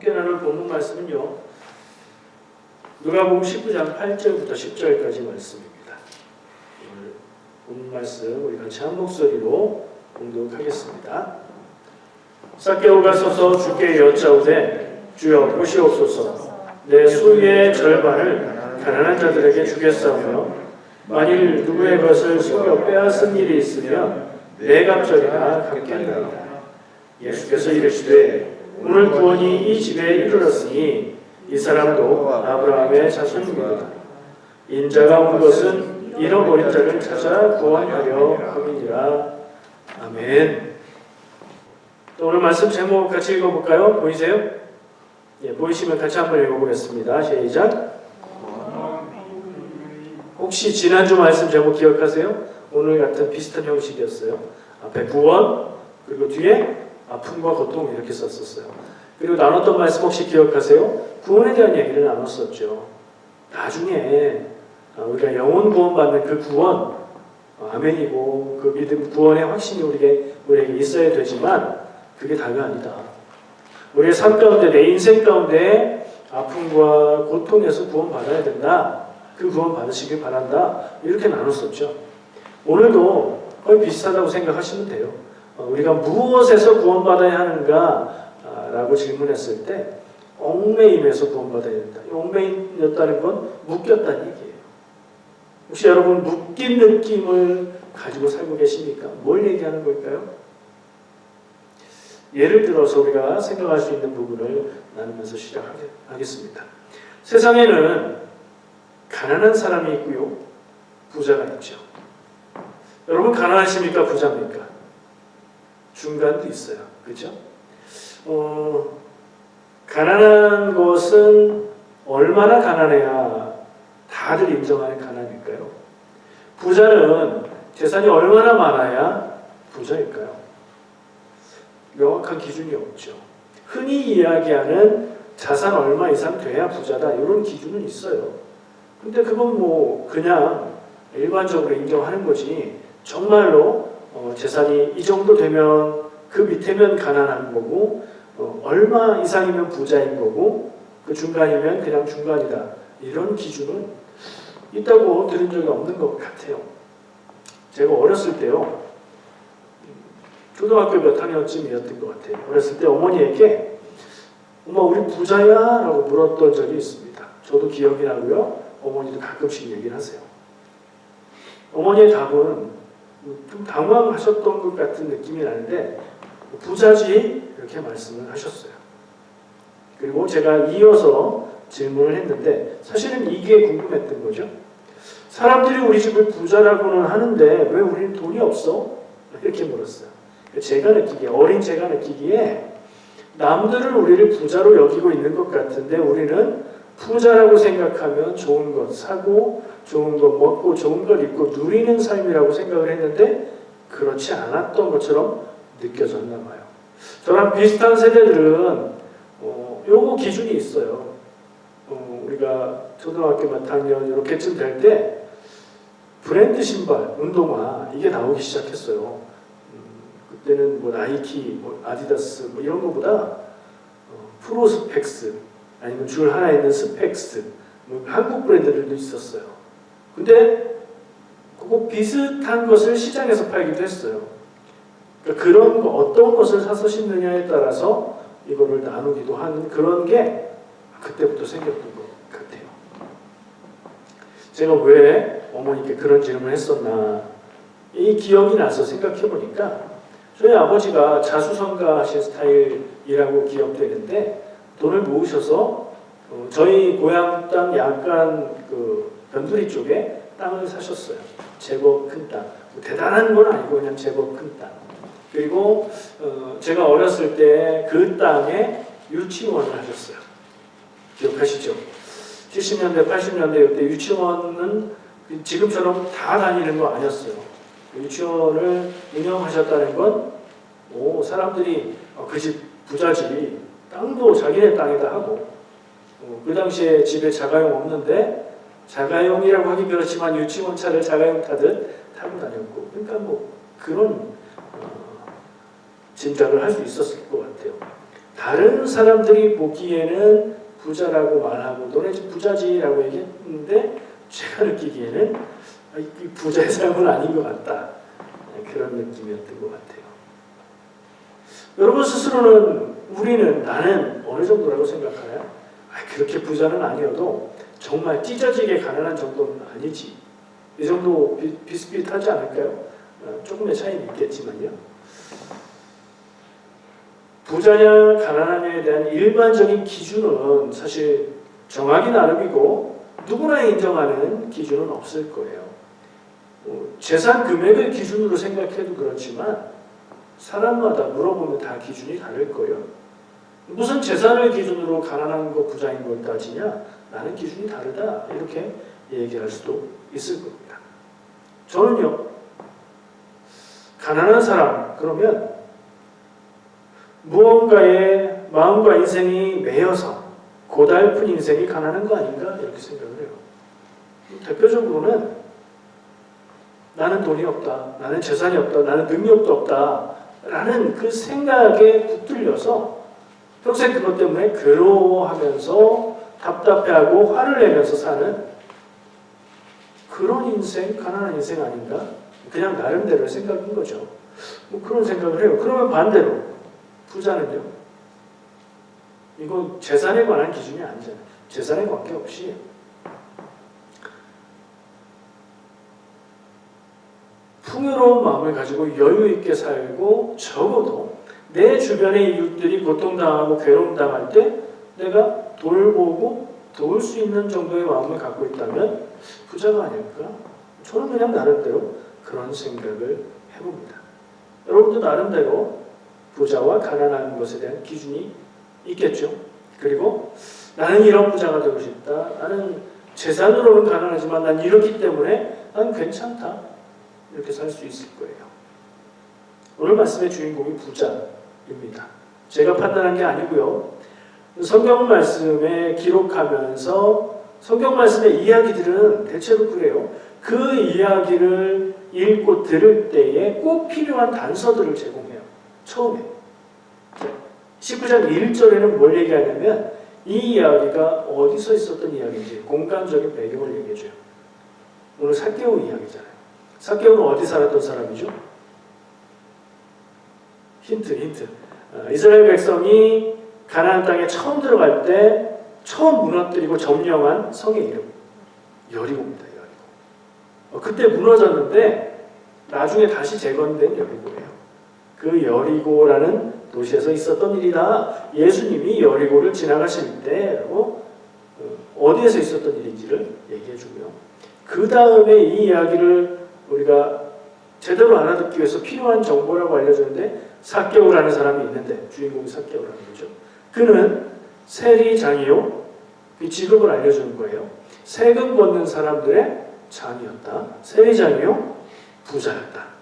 함께 나눌 본문 말씀은요, 누가복음 19장 8절부터 10절까지 말씀입니다. 오늘 본문 말씀 우리 같이 한 목소리로 공독하겠습니다. 삭개오가 서서 주께 여짜오되 주여 보시옵소서, 내 소유의 절반을 가난한 자들에게 주겠사오며 만일 누구의 것을 속여 빼앗은 일이 있으면 네 갑절이나 갚겠나이다. 예수께서 이르시되 오늘 구원이 이 집에 이르렀으니 이 사람도 아브라함의 자손입니다. 인자가 온 것은 잃어버린 자를 찾아 구원하려 함이니라. 아멘. 또 오늘 말씀 제목 같이 읽어볼까요? 보이세요? 예, 보이시면 같이 한번 읽어보겠습니다. 시작. 혹시 지난주 말씀 제목 기억하세요? 오늘 같은 비슷한 형식이었어요. 앞에 구원, 그리고 뒤에 아픔과 고통 이렇게 썼었어요. 그리고 나눴던 말씀 혹시 기억하세요? 구원에 대한 얘기를 나눴었죠. 나중에 우리가 영혼 구원받는 그 구원, 아멘이고 그 믿음, 구원의 확신이 우리에게 있어야 되지만 그게 다가 아니다. 우리의 삶 가운데, 내 인생 가운데 아픔과 고통에서 구원받아야 된다. 그 구원 받으시길 바란다. 이렇게 나눴었죠. 오늘도 거의 비슷하다고 생각하시면 돼요. 우리가 무엇에서 구원받아야 하는가 라고 질문했을 때 얽매임에서 구원받아야 된다. 얽매임이었다는 건 묶였다는 얘기예요. 혹시 여러분 묶인 느낌을 가지고 살고 계십니까? 뭘 얘기하는 걸까요? 예를 들어서 우리가 생각할 수 있는 부분을 나누면서 시작하겠습니다. 세상에는 가난한 사람이 있고요, 부자가 있죠. 여러분 가난하십니까? 부자입니까? 중간도 있어요. 그렇죠? 가난한 것은 얼마나 가난해야 다들 인정하는 가난일까요? 부자는 재산이 얼마나 많아야 부자일까요? 명확한 기준이 없죠. 흔히 이야기하는 자산 얼마 이상 돼야 부자다, 이런 기준은 있어요. 근데 그건 뭐 그냥 일반적으로 인정하는 거지, 정말로 재산이 이 정도 되면 그 밑에면 가난한 거고, 얼마 이상이면 부자인 거고, 그 중간이면 그냥 중간이다, 이런 기준은 있다고 들은 적이 없는 것 같아요. 제가 어렸을 때요, 초등학교 몇 학년쯤이었던 것 같아요. 어렸을 때 어머니에게 엄마 우리 부자야? 라고 물었던 적이 있습니다. 저도 기억이 나고요, 어머니도 가끔씩 얘기를 하세요. 어머니의 답은 좀 당황하셨던 것 같은 느낌이 나는데 부자지? 이렇게 말씀을 하셨어요. 그리고 제가 이어서 질문을 했는데 사실은 이게 궁금했던 거죠. 사람들이 우리 집을 부자라고는 하는데 왜 우리는 돈이 없어? 이렇게 물었어요. 제가 느끼기에, 어린 제가 느끼기에 남들은 우리를 부자로 여기고 있는 것 같은데 우리는 부자라고 생각하면 좋은 것 사고 좋은 것 먹고 좋은 것 입고 누리는 삶이라고 생각을 했는데 그렇지 않았던 것처럼 느껴졌나 봐요. 저랑 비슷한 세대들은 요거 기준이 있어요. 우리가 초등학교 몇 학년 이렇게쯤 될 때 브랜드 신발, 운동화 이게 나오기 시작했어요. 그때는 뭐 나이키, 뭐 아디다스 뭐 이런 거보다 프로스펙스 아니면 줄 하나 있는 스펙스, 뭐 한국 브랜드들도 있었어요. 근데 그거 비슷한 것을 시장에서 팔기도 했어요. 그러니까 그런 거, 어떤 것을 사서 신느냐에 따라서 이거를 나누기도 하는 그런 게 그때부터 생겼던 것 같아요. 제가 왜 어머니께 그런 질문을 했었나, 이 기억이 나서 생각해 보니까 저희 아버지가 자수성가하신 스타일이라고 기억되는데 돈을 모으셔서 저희 고향 땅 약간 그 변두리 쪽에 땅을 사셨어요. 제법 큰 땅. 대단한 건 아니고 그냥 제법 큰 땅. 그리고 제가 어렸을 때 그 땅에 유치원을 하셨어요. 기억하시죠? 70년대, 80년대 이때 유치원은 지금처럼 다 다니는 거 아니었어요. 유치원을 운영하셨다는 건 사람들이 그 집 부자지, 땅도 자기네 땅에다 하고, 그 당시에 집에 자가용 없는데 자가용이라고 하기 그렇지만 유치원 차를 자가용 타듯 타고 다녔고, 그러니까 뭐 그런 짐작을 할 수 있었을 것 같아요. 다른 사람들이 보기에는 부자라고 말하고 너네 집 부자지라고 얘기했는데 제가 느끼기에는 이 부자의 삶은 아닌 것 같다. 그런 느낌이었던 것 같아요. 여러분 스스로는 우리는 나는 어느 정도라고 생각하나요? 그렇게 부자는 아니어도 정말 찢어지게 가난한 정도는 아니지. 이 정도 비슷비슷하지 않을까요? 조금의 차이는 있겠지만요. 부자냐 가난하냐에 대한 일반적인 기준은 사실 정하기 나름이고 누구나 인정하는 기준은 없을 거예요. 재산 금액을 기준으로 생각해도 그렇지만 사람마다 물어보면 다 기준이 다를 거예요. 무슨 재산을 기준으로 가난한 거 부자인 걸 따지냐? 나는 기준이 다르다. 이렇게 얘기할 수도 있을 겁니다. 저는요. 가난한 사람 그러면 무언가에 마음과 인생이 매여서 고달픈 인생이 가난한 거 아닌가 이렇게 생각을 해요. 대표적으로는 나는 돈이 없다, 나는 재산이 없다, 나는 능력도 없다 라는 그 생각에 붙들려서 평생 그것 때문에 괴로워하면서 답답해하고 화를 내면서 사는 그런 인생, 가난한 인생 아닌가? 그냥 나름대로의 생각인 거죠. 그런 생각을 해요. 그러면 반대로 부자는요. 이건 재산에 관한 기준이 아니잖아요. 재산에 관계없이 풍요로운 마음을 가지고 여유 있게 살고 적어도 내 주변의 이웃들이 고통당하고 괴로움당할 때 내가 돌보고 도울 수 있는 정도의 마음을 갖고 있다면 부자가 아닐까? 저는 그냥 나름대로 그런 생각을 해봅니다. 여러분도 나름대로 부자와 가난한 것에 대한 기준이 있겠죠. 그리고 나는 이런 부자가 되고 싶다. 나는 재산으로는 가난하지만 난 이렇기 때문에 난 괜찮다. 이렇게 살 수 있을 거예요. 오늘 말씀의 주인공이 부자입니다. 제가 판단한 게 아니고요. 성경 말씀에 기록하면서 성경 말씀의 이야기들은 대체로 그래요. 그 이야기를 읽고 들을 때에 꼭 필요한 단서들을 제공해요. 처음에 19장 1절에는 뭘 얘기하냐면 이 이야기가 어디서 있었던 이야기인지 공간적인 배경을 얘기해줘요. 오늘 삭개오 이야기잖아요. 삭개오는 어디 살았던 사람이죠? 힌트. 이스라엘 백성이 가나안 땅에 처음 들어갈 때 처음 무너뜨리고 점령한 성의 이름 여리고입니다. 여리고. 그때 무너졌는데 나중에 다시 재건된 여리고예요. 그 여리고라는 도시에서 있었던 일이다. 예수님이 여리고를 지나가실 때라고 어디에서 있었던 일인지를 얘기해주고요. 그 다음에 이 이야기를 우리가 제대로 알아듣기 위해서 필요한 정보라고 알려주는데 삭개오라는 사람이 있는데 주인공이 삭개오라는 거죠. 그는 세리장이요. 그 직업을 알려주는 거예요. 세금 걷는 사람들의 장이었다. 세리장이요. 부자였다.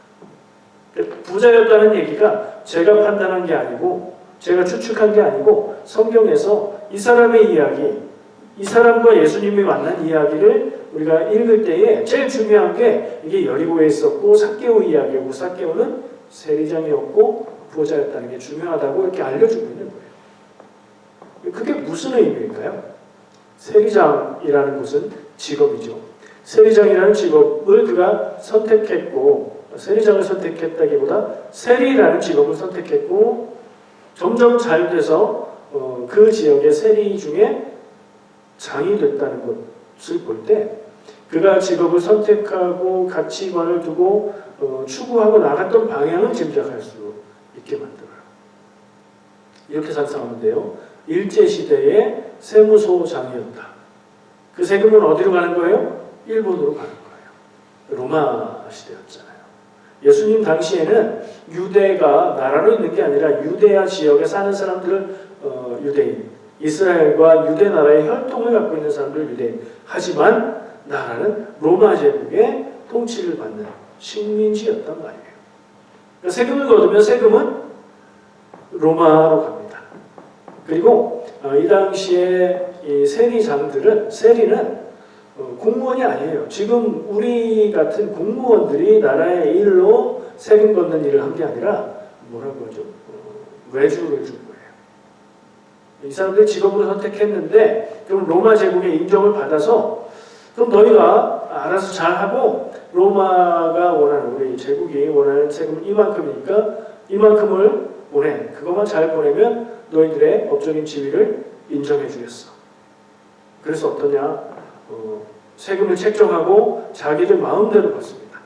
부자였다는 얘기가 제가 판단한 게 아니고 제가 추측한 게 아니고 성경에서 이 사람의 이야기, 이 사람과 예수님이 만난 이야기를 우리가 읽을 때에 제일 중요한 게 이게 여리고에 있었고 삭개오 이야기고 삭개오는 세리장이었고 부자였다는 게 중요하다고 이렇게 알려주고 있는 거예요. 그게 무슨 의미일까요? 세리장이라는 것은 직업이죠. 세리장이라는 직업을 그가 선택했고 세리장을 선택했다기보다 세리라는 직업을 선택했고 점점 잘 돼서 그 지역의 세리 중에 장이 됐다는 것을 볼 때 그가 직업을 선택하고 가치관을 두고 추구하고 나갔던 방향을 짐작할 수 있게 만들어요. 이렇게 상상하면 돼요. 일제시대의 세무소장이었다. 그 세금은 어디로 가는 거예요? 일본으로 가는 거예요. 로마 시대였잖아요. 예수님 당시에는 유대가 나라로 있는 게 아니라 유대야 지역에 사는 사람들을 유대인, 이스라엘과 유대 나라의 혈통을 갖고 있는 사람들 유대인. 하지만 나라는 로마 제국의 통치를 받는 식민지였단 말이에요. 그러니까 세금을 거두면 세금은 로마로 갑니다. 그리고 이 당시에 이 세리장들은 세리는 공무원이 아니에요. 지금 우리 같은 공무원들이 나라의 일로 세금 걷는 일을 한 게 아니라 뭐라고 하죠? 외주를 준 거예요. 이 사람들이 직업으로 선택했는데 그럼 로마 제국의 인정을 받아서 그럼 너희가 알아서 잘하고 로마가 원하는 우리 제국이 원하는 세금은 이만큼이니까 이만큼을 보내. 그것만 잘 보내면 너희들의 법적인 지위를 인정해 주겠어. 그래서 어떠냐? 세금을 책정하고 자기들 마음대로 받습니다.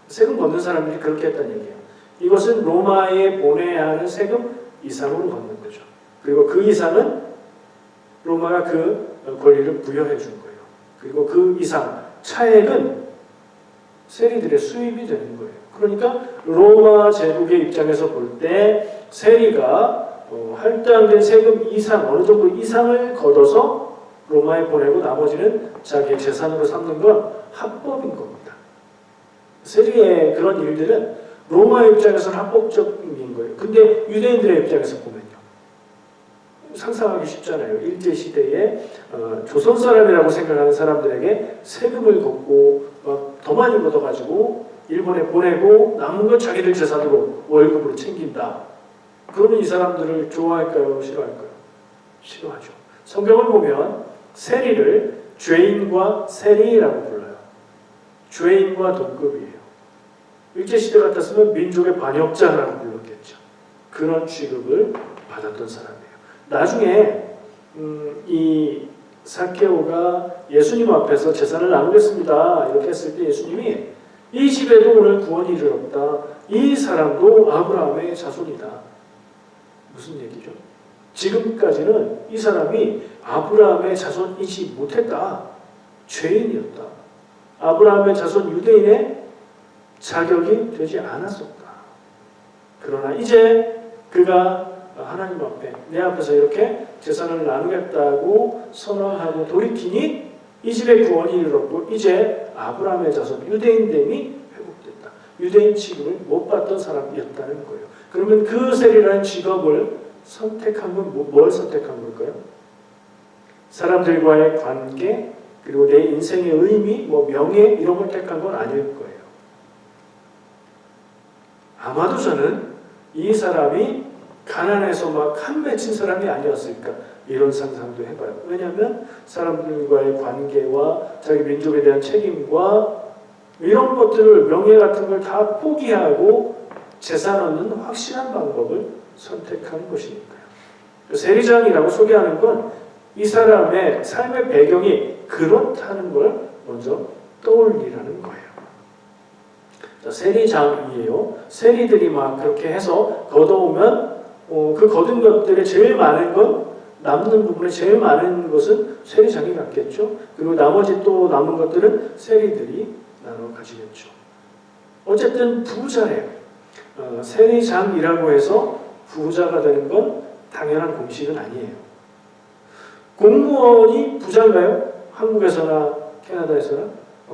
세금 걷는 사람들이 그렇게 했다는 얘기예요. 이것은 로마에 보내야 하는 세금 이상으로 걷는 거죠. 그리고 그 이상은 로마가 그 권리를 부여해 준 거예요. 그리고 그 이상 차액은 세리들의 수입이 되는 거예요. 그러니까 로마 제국의 입장에서 볼 때 세리가 할당된 세금 이상, 어느 정도 이상을 걷어서 로마에 보내고 나머지는 자기의 재산으로 삼는 건 합법인 겁니다. 세리의 그런 일들은 로마 입장에서는 합법적인 거예요. 근데 유대인들의 입장에서 보면요. 상상하기 쉽잖아요. 일제시대에 조선 사람이라고 생각하는 사람들에게 세금을 걷고 더 많이 걷어가지고 일본에 보내고 남은 건 자기들 재산으로 월급으로 챙긴다. 그러면 이 사람들을 좋아할까요? 싫어할까요? 싫어하죠. 성경을 보면 세리를 죄인과 세리라고 불러요. 죄인과 동급이에요. 일제시대 같았으면 민족의 반역자라고 불렀겠죠. 그런 취급을 받았던 사람이에요. 나중에 이 삭개오가 예수님 앞에서 재산을 나누겠습니다. 이렇게 했을 때 예수님이 이 집에도 오늘 구원이 이르렀다. 이 사람도 아브라함의 자손이다. 무슨 얘기죠? 지금까지는 이 사람이 아브라함의 자손이지 못했다. 죄인이었다. 아브라함의 자손 유대인의 자격이 되지 않았었다. 그러나 이제 그가 하나님 앞에 내 앞에서 이렇게 재산을 나누겠다고 선언하고 돌이키니 이 집에 구원이 이르렀고 이제 아브라함의 자손 유대인됨이 회복됐다. 유대인 취급을 못 받던 사람이었다는 거예요. 그러면 그 세리라는 직업을 선택한 건 뭘 선택한 걸까요? 사람들과의 관계 그리고 내 인생의 의미, 명예 이런 걸 택한 건 아닐 거예요. 아마도 저는 이 사람이 가난해서 막 한 맺힌 사람이 아니었을까 이런 상상도 해봐요. 왜냐하면 사람들과의 관계와 자기 민족에 대한 책임과 이런 것들을 명예 같은 걸 다 포기하고 재산 얻는 확실한 방법을 선택한 것이니까요. 세리장이라고 소개하는 건 이 사람의 삶의 배경이 그렇다는 걸 먼저 떠올리라는 거예요. 자, 세리장이에요. 세리들이 막 그렇게 해서 걷어오면 그 거둔 것들에 제일 많은 건 남는 부분에 제일 많은 것은 세리장이 갖겠죠. 그리고 나머지 또 남은 것들은 세리들이 나눠 가지겠죠. 어쨌든 부자예요. 세리장이라고 해서 부자가 되는 건 당연한 공식은 아니에요. 공무원이 부자인가요? 한국에서나 캐나다에서나?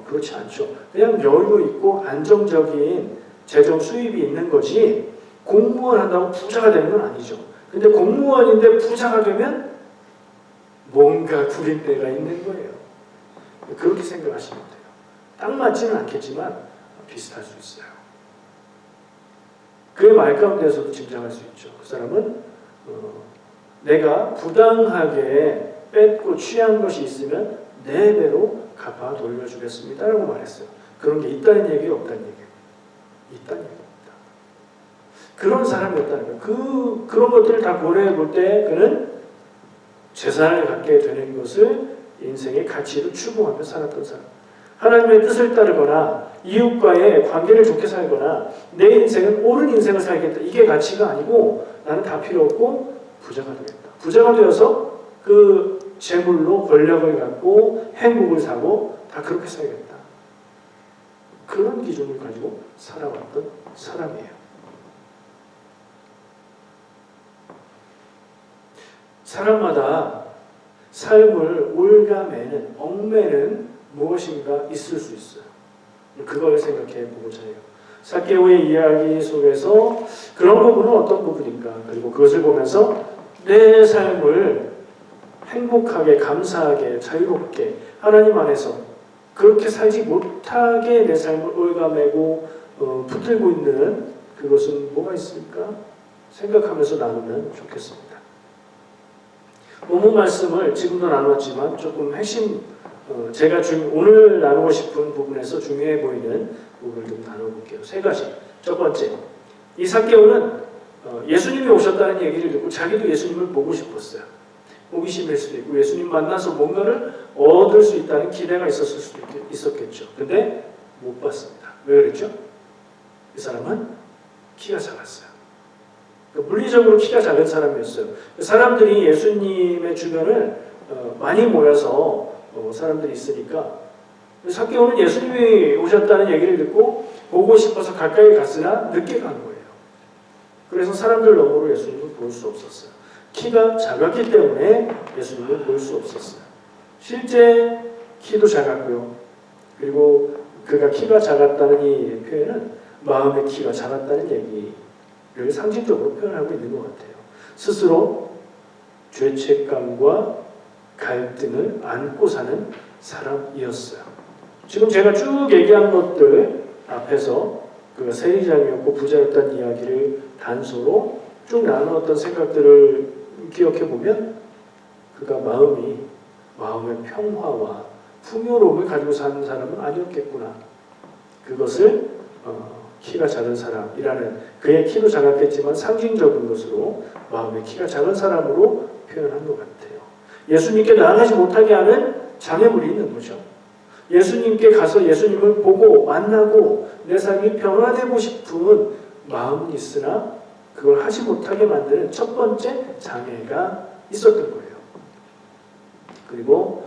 그렇지 않죠. 그냥 여유 있고 안정적인 재정 수입이 있는 거지 공무원 한다고 부자가 되는 건 아니죠. 근데 공무원인데 부자가 되면 뭔가 구린내가 있는 거예요. 그렇게 생각하시면 돼요. 딱 맞지는 않겠지만 비슷할 수 있어요. 그의 말 가운데서도 짐작할 수 있죠. 그 사람은 내가 부당하게 뺏고 취한 것이 있으면 4배로 갚아 돌려주겠습니다. 라고 말했어요. 그런 게 있다는 얘기예요? 없다는 얘기예요? 있다는 얘기입니다. 그런 사람이었다는 거예요. 그런 것들을 다 고려해 볼 때 그는 재산을 갖게 되는 것을 인생의 가치로 추구하며 살았던 사람. 하나님의 뜻을 따르거나 이웃과의 관계를 좋게 살거나 내 인생은 옳은 인생을 살겠다. 이게 가치가 아니고 나는 다 필요 없고 부자가 되겠다. 부자가 되어서 그 재물로 권력을 갖고 행복을 사고 다 그렇게 살겠다. 그런 기준을 가지고 살아왔던 사람이에요. 사람마다 삶을 올가매는 얽매는 무엇인가 있을 수 있어요. 그걸 생각해 보고자 해요. 삭개오의 이야기 속에서 그런 부분은 어떤 부분인가, 그리고 그것을 보면서 내 삶을 행복하게, 감사하게, 자유롭게 하나님 안에서 그렇게 살지 못하게 내 삶을 올가매고 붙들고 있는 그것은 뭐가 있을까 생각하면서 나누면 좋겠습니다. 본문 말씀을 지금도 나눴지만 조금 핵심 제가 오늘 나누고 싶은 부분에서 중요해 보이는 부분을 좀 나눠볼게요. 세 가지. 첫 번째, 이 삭개오는 예수님이 오셨다는 얘기를 듣고 자기도 예수님을 보고 싶었어요. 호기심일 수도 있고 예수님 만나서 뭔가를 얻을 수 있다는 기대가 있었을 수도 있었겠죠. 근데 못 봤습니다. 왜 그랬죠? 이 사람은 키가 작았어요. 물리적으로 키가 작은 사람이었어요. 사람들이 예수님의 주변을 많이 모여서 사람들이 있으니까 삭개오는 예수님이 오셨다는 얘기를 듣고 보고 싶어서 가까이 갔으나 늦게 간 거예요. 그래서 사람들 너머로 예수님을 볼 수 없었어요. 키가 작았기 때문에 예수님을 볼 수 없었어요. 실제 키도 작았고요. 그리고 그가 키가 작았다는 이 표현은 마음의 키가 작았다는 얘기를 상징적으로 표현하고 있는 것 같아요. 스스로 죄책감과 갈등을 안고 사는 사람이었어요. 지금 제가 쭉 얘기한 것들 앞에서 그가 세리장이었고 부자였다는 이야기를 단서로 쭉 나누었던 생각들을 기억해 보면 그가 마음의 평화와 풍요로움을 가지고 사는 사람은 아니었겠구나. 그것을 키가 작은 사람이라는 그의 키도 작았겠지만 상징적인 것으로 마음의 키가 작은 사람으로 표현한 것 같아요. 예수님께 나아가지 못하게 하는 장애물이 있는 거죠. 예수님께 가서 예수님을 보고 만나고 내 삶이 변화되고 싶은 마음은 있으나 그걸 하지 못하게 만드는 첫 번째 장애가 있었던 거예요. 그리고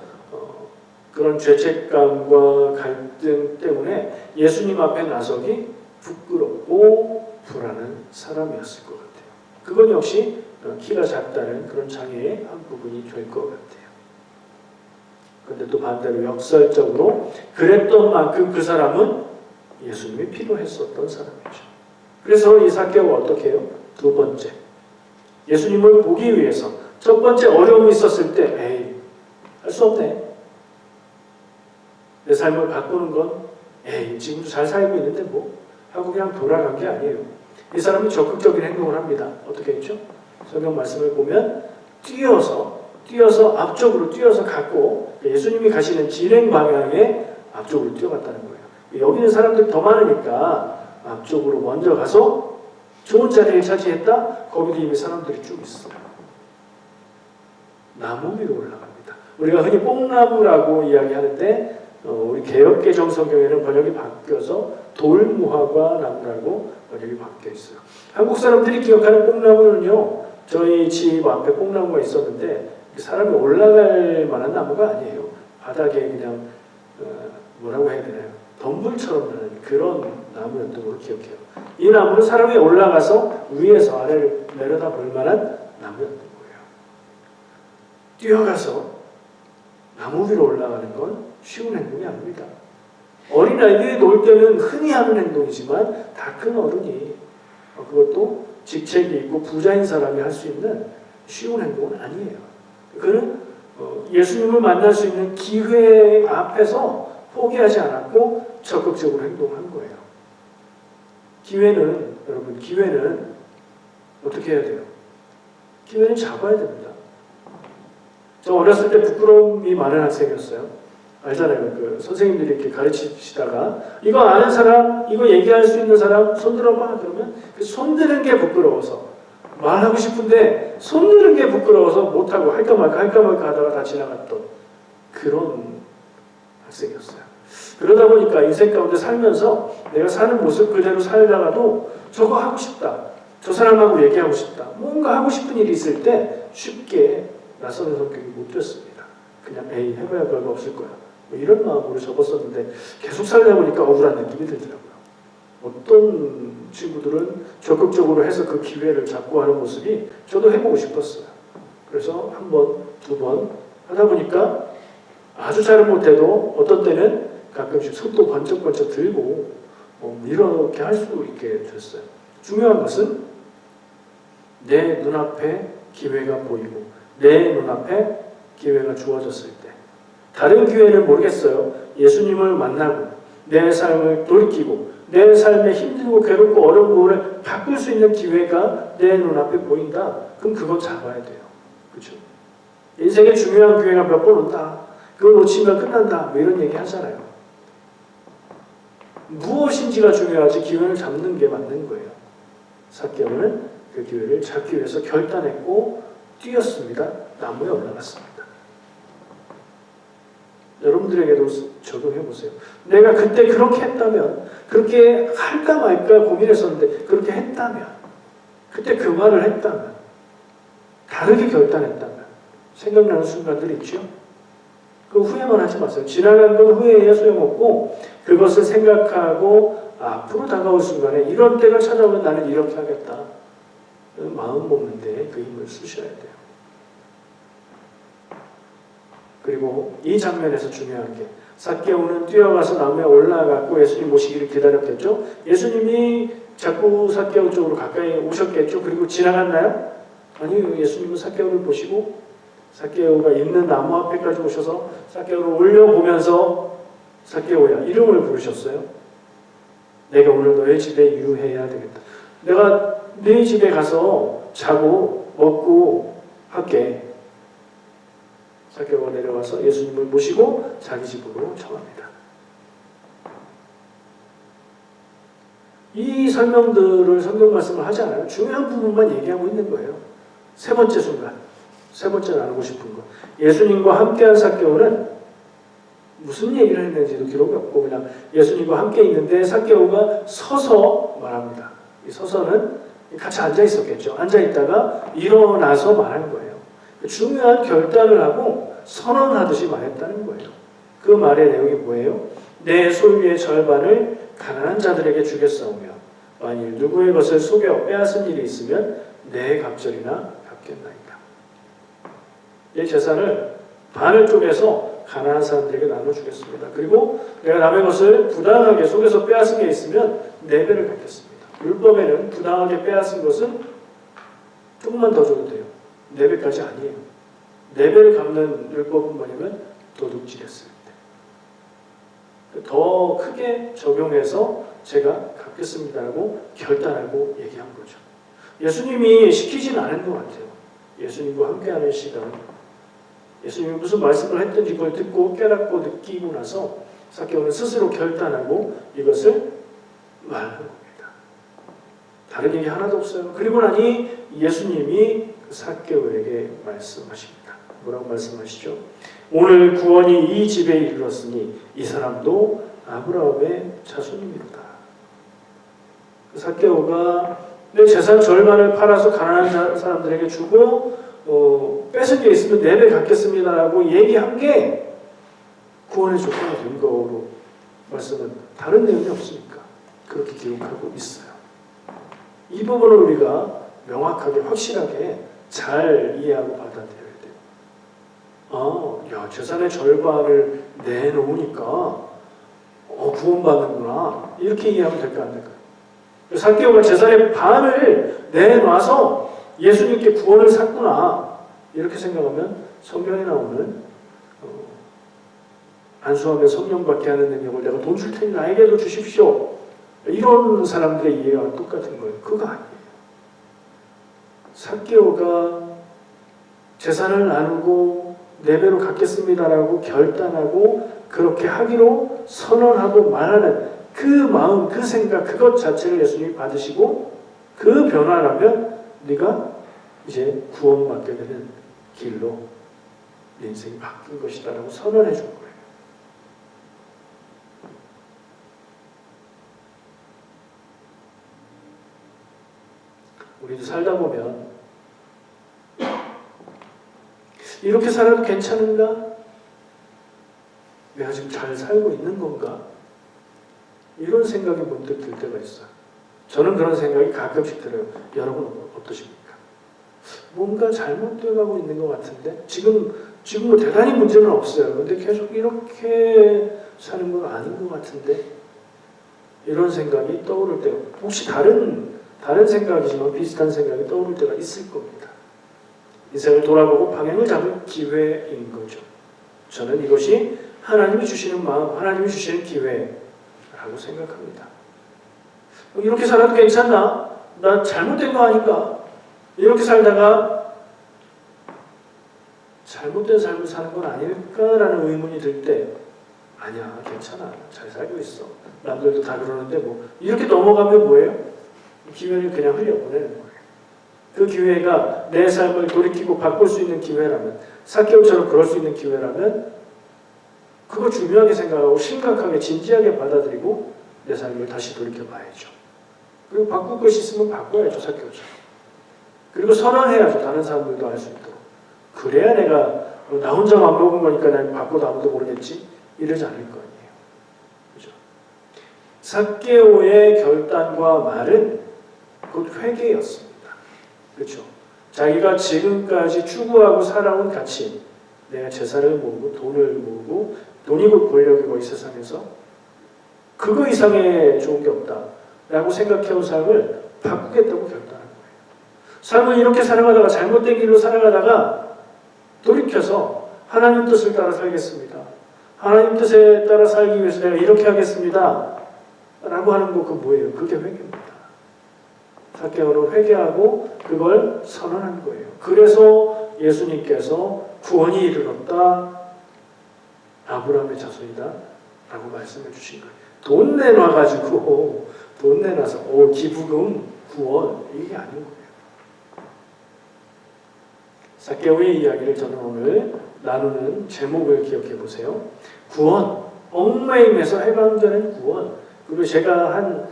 그런 죄책감과 갈등 때문에 예수님 앞에 나서기 부끄럽고 불안한 사람이었을 것 같아요. 그건 역시 키가 작다는 그런 장애의 한 부분이 될 것 같아요. 그런데 또 반대로 역설적으로 그랬던 만큼 그 사람은 예수님이 필요했었던 사람이죠. 그래서 이 삭개오가 어떻게 해요? 두 번째, 예수님을 보기 위해서 첫 번째 어려움이 있었을 때 에이, 할 수 없네. 내 삶을 바꾸는 건 에이, 지금도 잘 살고 있는데 뭐 하고 그냥 돌아간 게 아니에요. 이 사람이 적극적인 행동을 합니다. 어떻게 했죠? 성경 말씀을 보면 뛰어서 앞쪽으로 뛰어서 갔고 예수님이 가시는 진행 방향에 앞쪽으로 뛰어갔다는 거예요. 여기는 사람들이 더 많으니까 앞쪽으로 먼저 가서 좋은 자리를 차지했다. 거기도 이미 사람들이 쭉 있어요. 나무 위로 올라갑니다. 우리가 흔히 뽕나무라고 이야기하는데 우리 개역개정 성경에는 번역이 바뀌어서 돌무화과 나무라고 번역이 바뀌어 있어요. 한국 사람들이 기억하는 뽕나무는요, 저희 집 앞에 뽕나무가 있었는데 사람이 올라갈 만한 나무가 아니에요. 바닥에 그냥 뭐라고 해야 되나요? 덤불처럼 나는 그런 나무였던 걸로 기억해요. 이 나무는 사람이 올라가서 위에서 아래를 내려다 볼 만한 나무였던 거예요. 뛰어가서 나무 위로 올라가는 건 쉬운 행동이 아닙니다. 어린아이들이 놀 때는 흔히 하는 행동이지만 다 큰 어른이 그것도 직책이 있고 부자인 사람이 할 수 있는 쉬운 행동은 아니에요. 그는 예수님을 만날 수 있는 기회 앞에서 포기하지 않았고 적극적으로 행동한 거예요. 기회는 어떻게 해야 돼요? 기회는 잡아야 됩니다. 저 어렸을 때 부끄러움이 많은 학생이었어요. 알잖아요. 그 선생님들이 이렇게 가르치시다가 이거 아는 사람, 이거 얘기할 수 있는 사람 손 들어봐. 그러면 그 손 드는 게 부끄러워서 말하고 싶은데 손 드는 게 부끄러워서 못하고 할까 말까 하다가 다 지나갔던 그런 학생이었어요. 그러다 보니까 인생 가운데 살면서 내가 사는 모습 그대로 살다가도 저거 하고 싶다. 저 사람하고 얘기하고 싶다. 뭔가 하고 싶은 일이 있을 때 쉽게 나서는 성격이 못 됐습니다. 그냥 에이 해봐야 별거 없을 거야. 뭐 이런 마음으로 접었었는데 계속 살다 보니까 억울한 느낌이 들더라고요. 어떤 친구들은 적극적으로 해서 그 기회를 잡고 하는 모습이 저도 해보고 싶었어요. 그래서 한 번, 두 번 하다 보니까 아주 잘은 못해도 어떤 때는 가끔씩 손도 번쩍번쩍 들고 이렇게 할 수 있게 됐어요. 중요한 것은 내 눈앞에 기회가 보이고 내 눈앞에 기회가 주어졌을 때 다른 기회는 모르겠어요. 예수님을 만나고 내 삶을 돌이키고 내 삶에 힘들고 괴롭고 어려운 부분을 바꿀 수 있는 기회가 내 눈앞에 보인다. 그럼 그건 잡아야 돼요. 그렇죠? 인생에 중요한 기회가 몇 번 온다. 그거 놓치면 끝난다. 뭐 이런 얘기 하잖아요. 무엇인지가 중요하지 기회를 잡는 게 맞는 거예요. 삭개오는 그 기회를 잡기 위해서 결단했고 뛰었습니다. 나무에 올라갔습니다. 여러분들에게도 적용해 보세요. 내가 그때 그렇게 했다면, 그렇게 할까 말까 고민했었는데 그렇게 했다면, 그때 그 말을 했다면, 다르게 결단했다면 생각나는 순간들 있죠? 그 후회만 하지 마세요. 지나간 건 후회해야 소용없고 그것을 생각하고 앞으로 다가올 순간에 이런 때가 찾아오면 나는 이렇게 하겠다. 마음 먹는 데 그 힘을 쓰셔야 돼요. 그리고 이 장면에서 중요한 게 삭개오는 뛰어가서 나무에 올라갔고 예수님 모시기를 기다렸겠죠. 예수님이 자꾸 삭개오 쪽으로 가까이 오셨겠죠. 그리고 지나갔나요? 아니요. 예수님은 삭개오를 보시고 삭개오가 있는 나무 앞에까지 오셔서 삭개오를 올려보면서 삭개오야 이름을 부르셨어요. 내가 오늘 너의 집에 유해야 되겠다. 내가 네 집에 가서 자고 먹고 할게. 삭개오가 내려와서 예수님을 모시고 자기 집으로 청합니다. 이 설명들을 성경 말씀을 하지 않아요. 중요한 부분만 얘기하고 있는 거예요. 세 번째 순간, 세 번째 나누고 싶은 것. 예수님과 함께한 삭개오는 무슨 얘기를 했는지도 기록이 없고 그냥 예수님과 함께 있는데 삭개오가 서서 말합니다. 이 서서는 같이 앉아 있었겠죠. 앉아 있다가 일어나서 말하는 거예요. 중요한 결단을 하고 선언하듯이 말했다는 거예요. 그 말의 내용이 뭐예요? 내 소유의 절반을 가난한 자들에게 주겠사오며 만일 누구의 것을 속여 빼앗은 일이 있으면 내 갑절이나 갚겠나이다. 이 재산을 반을 쪼개서 가난한 사람들에게 나눠주겠습니다. 그리고 내가 남의 것을 부당하게 속여서 빼앗은 게 있으면 4배를 갚겠습니다. 율법에는 부당하게 빼앗은 것은 조금만 더 줘도 돼요. 4배까지 아니에요. 4배를 갚는 율법은 뭐냐면 도둑질했을 때. 더 크게 적용해서 제가 갚겠습니다라고 결단하고 얘기한 거죠. 예수님이 시키진 않은 것 같아요. 예수님과 함께하는 시간. 예수님이 무슨 말씀을 했든지 그걸 듣고 깨닫고 느끼고 나서 삭개오는 스스로 결단하고 이것을 말하는 겁니다. 다른 얘기 하나도 없어요. 그리고 나니 예수님이 삭개오에게 말씀하십니다. 뭐라고 말씀하시죠? 오늘 구원이 이 집에 이르렀으니 이 사람도 아브라함의 자손이니로다. 삭개오가 내 재산 절반을 팔아서 가난한 사람들에게 주고 뺏은 게 있으면 4배 갚겠습니다라고 얘기한 게 구원의 조건이 된 거로 말씀은 다른 내용이 없으니까 그렇게 기록하고 있어요. 이 부분을 우리가 명확하게 확실하게 잘 이해하고 받아들여야 돼요. 야, 재산의 절반을 내놓으니까 구원받는구나 이렇게 이해하면 될까 안 될까요? 삭개오가 재산의 반을 내놔서 예수님께 구원을 샀구나 이렇게 생각하면 성경에 나오는 안수하며 성령 받게 하는 능력을 내가 돈 줄 테니 나에게도 주십시오 이런 사람들의 이해와 똑같은 거예요. 그거 아니에요. 삭개오가 재산을 나누고 4배로 갚겠습니다라고 결단하고 그렇게 하기로 선언하고 말하는 그 마음, 그 생각, 그것 자체를 예수님이 받으시고 그 변화라면 네가 이제 구원받게 되는 길로 네 인생이 바뀐 것이다라고 선언해 준 거예요. 우리도 살다 보면 이렇게 살아도 괜찮은가? 내가 지금 잘 살고 있는 건가? 이런 생각이 문득 들 때가 있어요. 저는 그런 생각이 가끔씩 들어요. 여러분은 어떠십니까? 뭔가 잘못되어가고 있는 것 같은데 지금 뭐 대단히 문제는 없어요. 근데 계속 이렇게 사는 건 아닌 것 같은데 이런 생각이 떠오를 때 혹시 다른 생각이지만 비슷한 생각이 떠오를 때가 있을 겁니다. 인생을 돌아보고 방향을 잡을 기회인 거죠. 저는 이것이 하나님이 주시는 마음, 하나님이 주시는 기회라고 생각합니다. 이렇게 살아도 괜찮나? 나 잘못된 거 아닌가? 이렇게 살다가 잘 잘못된 삶을 사는 건 아닐까라는 의문이 들 때 아니야, 괜찮아, 잘 살고 있어, 남들도 다 그러는데 뭐 이렇게 넘어가면 뭐예요? 기회를 그냥 흘려보내는 거예요. 그 기회가 내 삶을 돌이키고 바꿀 수 있는 기회라면, 삭개오처럼 그럴 수 있는 기회라면 그거 중요하게 생각하고 심각하게 진지하게 받아들이고 내 삶을 다시 돌이켜봐야죠. 그리고 바꿀 것이 있으면 바꿔야죠. 삭개오처럼. 그리고 선언해야죠. 다른 사람들도 알 수 있도록. 그래야 내가 나 혼자 맘먹은 거니까 난 바꿔도 아무도 모르겠지? 이러지 않을 거 아니에요. 그죠? 삭개오의 결단과 말은 곧 회개였습니다. 그렇죠? 자기가 지금까지 추구하고 살아온 가치, 내가 재산을 모으고 돈을 모으고 돈이 곧 권력이고 이 세상에서 그거 이상의 좋은 게 없다라고 생각해온 삶을 바꾸겠다고 결단한 거예요. 삶을 이렇게 살아가다가 잘못된 길로 살아가다가 돌이켜서 하나님 뜻을 따라 살겠습니다. 하나님 뜻에 따라 살기 위해서 내가 이렇게 하겠습니다. 라고 하는 거 그거 뭐예요? 그게 회개입니다. 삭개오는 회개하고 그걸 선언한 거예요. 그래서 예수님께서 구원이 이르렀다. 아브라함의 자손이다. 라고 말씀해 주신 거예요. 돈 내놔가지고 돈 내놔서 기부금, 구원 이게 아닌 거예요. 삭개오의 이야기를 저는 오늘 나누는 제목을 기억해 보세요. 구원, 얽매임에서 해방되는 구원. 그리고 제가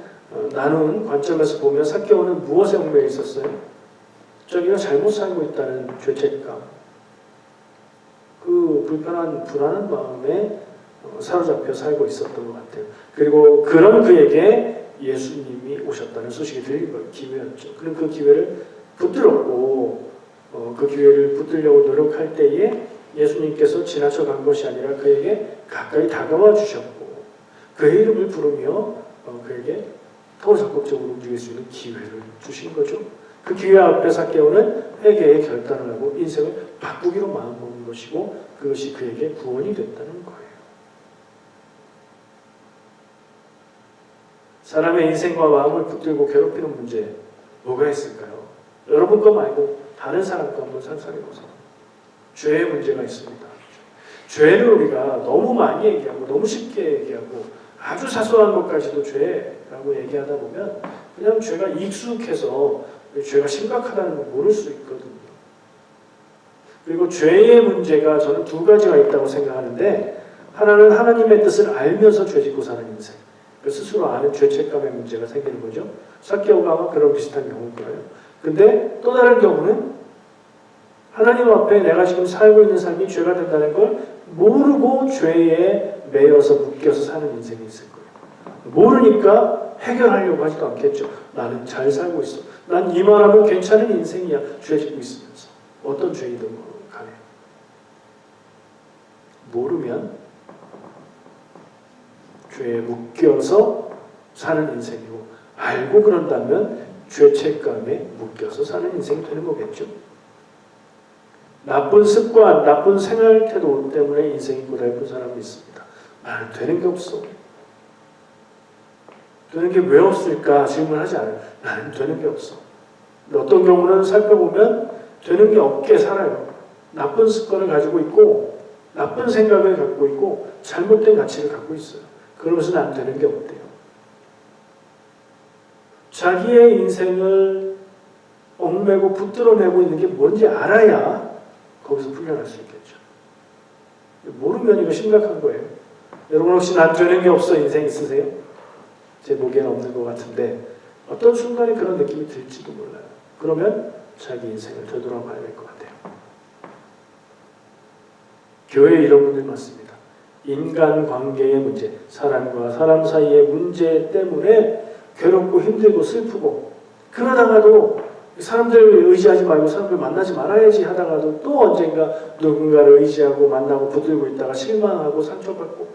나눈 관점에서 보면 삭개오는 무엇에 얽매여 있었어요? 자기가 잘못 살고 있다는 죄책감, 그 불편한 불안한 마음에 사로잡혀 살고 있었던 것 같아요. 그리고 그런 그에게 예수님이 오셨다는 소식이 들린 기회였죠. 그럼 그 기회를 붙들었고 그 기회를 붙들려고 노력할 때에 예수님께서 지나쳐 간 것이 아니라 그에게 가까이 다가와 주셨고 그의 이름을 부르며 그에게 더 적극적으로 움직일 수 있는 기회를 주신 거죠. 그 기회 앞에 삭개오는 회개의 결단을 하고 인생을 바꾸기로 마음먹은 것이고 그것이 그에게 구원이 됐다는 거예요. 사람의 인생과 마음을 붙들고 괴롭히는 문제 뭐가 있을까요? 여러분 거 말고 다른 사람 거 한번 상상해보세요. 죄의 문제가 있습니다. 죄를 우리가 너무 많이 얘기하고 너무 쉽게 얘기하고 아주 사소한 것까지도 죄라고 얘기하다 보면 그냥 죄가 익숙해서 죄가 심각하다는 걸 모를 수 있거든요. 그리고 죄의 문제가 저는 두 가지가 있다고 생각하는데 하나는 하나님의 뜻을 알면서 죄 짓고 사는 인생. 스스로 아는 죄책감의 문제가 생기는 거죠. 삭개오가 아마 그런 비슷한 경우일 거예요. 근데 또 다른 경우는 하나님 앞에 내가 지금 살고 있는 삶이 죄가 된다는 걸 모르고 죄에 매여서 묶여서 사는 인생이 있을 거예요. 모르니까 해결하려고 하지도 않겠죠. 나는 잘 살고 있어. 난 이만하면 괜찮은 인생이야. 죄 짓고 있으면서. 어떤 죄이든 간에. 모르면 죄에 묶여서 사는 인생이고 알고 그런다면 죄책감에 묶여서 사는 인생이 되는 거겠죠. 나쁜 습관, 나쁜 생활 태도 때문에 인생이 고달픈 사람이 있습니다. 나는 되는 게 없어. 되는 게 왜 없을까 질문하지 않아요. 나는 되는 게 없어. 어떤 경우는 살펴보면 되는 게 없게 살아요. 나쁜 습관을 가지고 있고 나쁜 생각을 갖고 있고 잘못된 가치를 갖고 있어요. 그러면서 난 되는 게 없대요. 자기의 인생을 얽매고 붙들어내고 있는 게 뭔지 알아야 거기서 풀려날 수 있겠죠. 모르면 이거 심각한 거예요. 여러분 혹시 난 되는 게 없어 인생 있으세요? 제 보기에는 없는 것 같은데 어떤 순간에 그런 느낌이 들지도 몰라요. 그러면 자기 인생을 되돌아봐야 될 것 같아요. 교회에 이런 분들 많습니다. 인간관계의 문제, 사람과 사람 사이의 문제 때문에 괴롭고 힘들고 슬프고 그러다가도 사람들을 의지하지 말고 사람들 만나지 말아야지 하다가도 또 언젠가 누군가를 의지하고 만나고 붙들고 있다가 실망하고 상처받고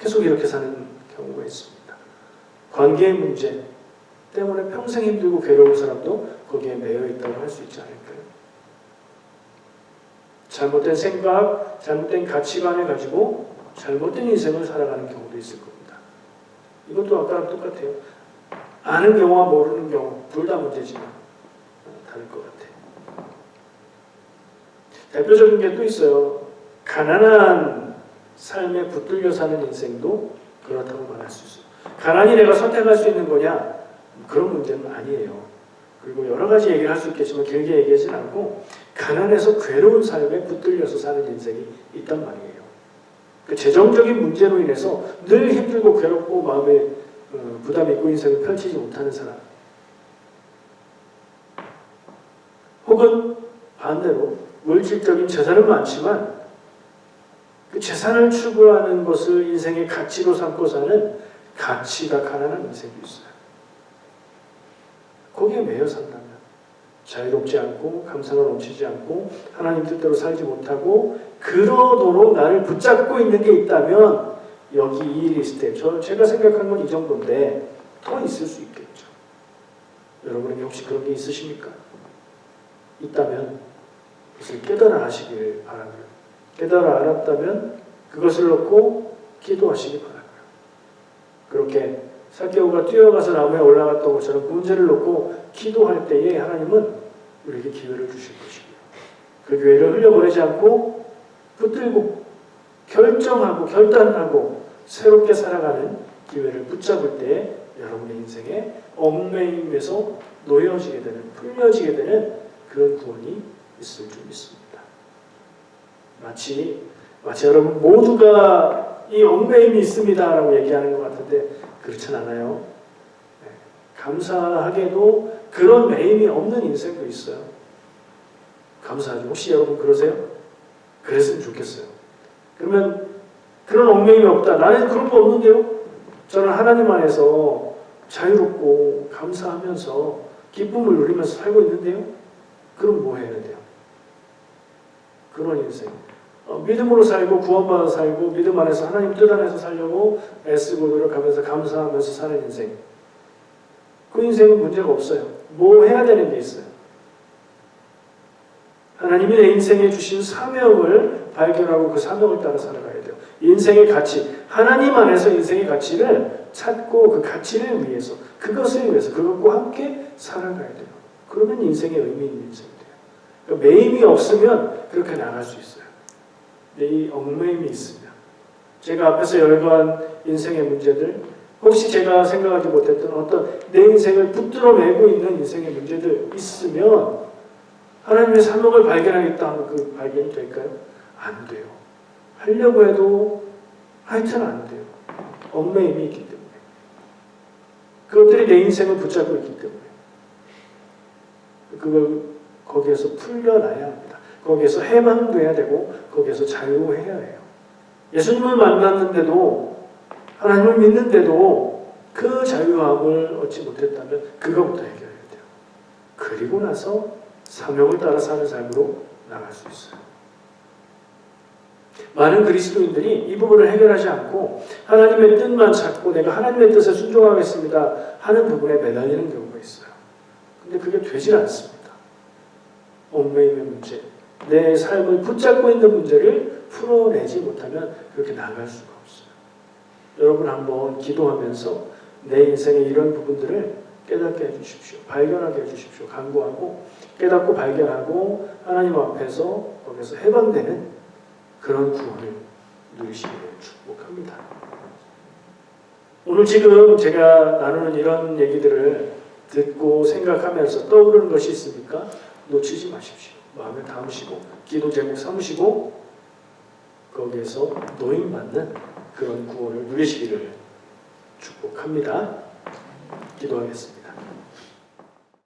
계속 이렇게 사는 경우가 있습니다. 관계의 문제 때문에 평생 힘들고 괴로운 사람도 거기에 매여 있다고 할 수 있지 않을까요? 잘못된 생각, 잘못된 가치관을 가지고 잘못된 인생을 살아가는 경우도 있을 겁니다. 이것도 아까랑 똑같아요. 아는 경우와 모르는 경우 둘 다 문제지만 다를 것 같아요. 대표적인 게 또 있어요. 가난한 삶에 붙들려 사는 인생도 그렇다고 말할 수 있어요. 가난이 내가 선택할 수 있는 거냐? 그런 문제는 아니에요. 그리고 여러 가지 얘기를 할 수 있겠지만 길게 얘기하진 않고 가난해서 괴로운 삶에 붙들려서 사는 인생이 있단 말이에요. 그 재정적인 문제로 인해서 늘 힘들고 괴롭고 마음에 부담이 있고 인생을 펼치지 못하는 사람, 혹은 반대로 물질적인 재산은 많지만 그 재산을 추구하는 것을 인생의 가치로 삼고 사는 가치가 가난한 인생이 있어요. 거기에 매여 산다면 자유롭지 않고 감사가 넘치지 않고 하나님 뜻대로 살지 못하고 그러도록 나를 붙잡고 있는 게 있다면 여기 이 리스트에 제가 생각한 건 이 정도인데 더 있을 수 있겠죠. 여러분에게 혹시 그런 게 있으십니까? 있다면 그것을 깨달아 하시길 바랍니다. 깨달아 알았다면 그것을 놓고 기도하시기 바랍니다. 그렇게 삭개오가 뛰어가서 나무에 올라갔던 것처럼 그 문제를 놓고 기도할 때에 하나님은 우리에게 기회를 주실 것입니다. 그 기회를 흘려보내지 않고 붙들고 결정하고 결단하고 새롭게 살아가는 기회를 붙잡을 때 여러분의 인생에 얽매임에서 놓여지게 되는, 풀려지게 되는 그런 구원이 있을 줄 믿습니다. 마치 여러분 모두가 이 얽매임이 있습니다라고 얘기하는 것 같은데 그렇진 않아요. 네. 감사하게도 그런 매임이 없는 인생도 있어요. 감사하죠. 혹시 여러분 그러세요? 그랬으면 좋겠어요. 그러면 그런 얽매임이 없다. 나는 그런 거 없는데요. 저는 하나님 안에서 자유롭고 감사하면서 기쁨을 누리면서 살고 있는데요. 그럼 뭐 해야 돼요? 그런 인생. 믿음으로 살고 구원받아 살고 믿음 안에서 하나님 뜻 안에서 살려고 애쓰고 노력하면서 감사하면서 사는 인생. 그 인생은 문제가 없어요. 뭐 해야 되는 게 있어요. 하나님이 내 인생에 주신 사명을 발견하고 그 사명을 따라 살아가야 돼요. 인생의 가치, 하나님 안에서 인생의 가치를 찾고 그 가치를 위해서, 그것을 위해서, 그것과 함께 살아가야 돼요. 그러면 인생의 의미 있는 인생이 돼요. 그러니까 매임이 없으면 그렇게 나갈 수 있어요. 근데 이 얽매임이 있으면, 제가 앞에서 열거한 인생의 문제들, 혹시 제가 생각하지 못했던 어떤 내 인생을 붙들어 매고 있는 인생의 문제들 있으면 하나님의 사명을 발견하겠다 하면 그 발견이 될까요? 안 돼요. 하려고 해도 하여튼 안 돼요. 얽매임이 있기 때문에. 그것들이 내 인생을 붙잡고 있기 때문에. 그걸 거기에서 풀려나야 합니다. 거기에서 해방돼야 되고 거기에서 자유해야 해요. 예수님을 만났는데도 하나님을 믿는데도 그 자유함을 얻지 못했다면 그거부터 해결해야 돼요. 그리고 나서 사명을 따라 사는 삶으로 나갈 수 있어요. 많은 그리스도인들이 이 부분을 해결하지 않고 하나님의 뜻만 찾고 내가 하나님의 뜻에 순종하겠습니다 하는 부분에 매달리는 경우가 있어요. 근데 그게 되질 않습니다. 얽매임의 문제, 내 삶을 붙잡고 있는 문제를 풀어내지 못하면 그렇게 나갈 수가 없어요. 여러분 한번 기도하면서 내 인생의 이런 부분들을 깨닫게 해주십시오. 발견하게 해주십시오. 간구하고 깨닫고 발견하고 하나님 앞에서 거기서 해방되는 그런 구원을 누리시기를 축복합니다. 오늘 지금 제가 나누는 이런 얘기들을 듣고 생각하면서 떠오르는 것이 있습니까? 놓치지 마십시오. 마음에 담으시고 기도 제목 삼으시고 거기에서 노임받는 그런 구원을 누리시기를 축복합니다. 기도하겠습니다.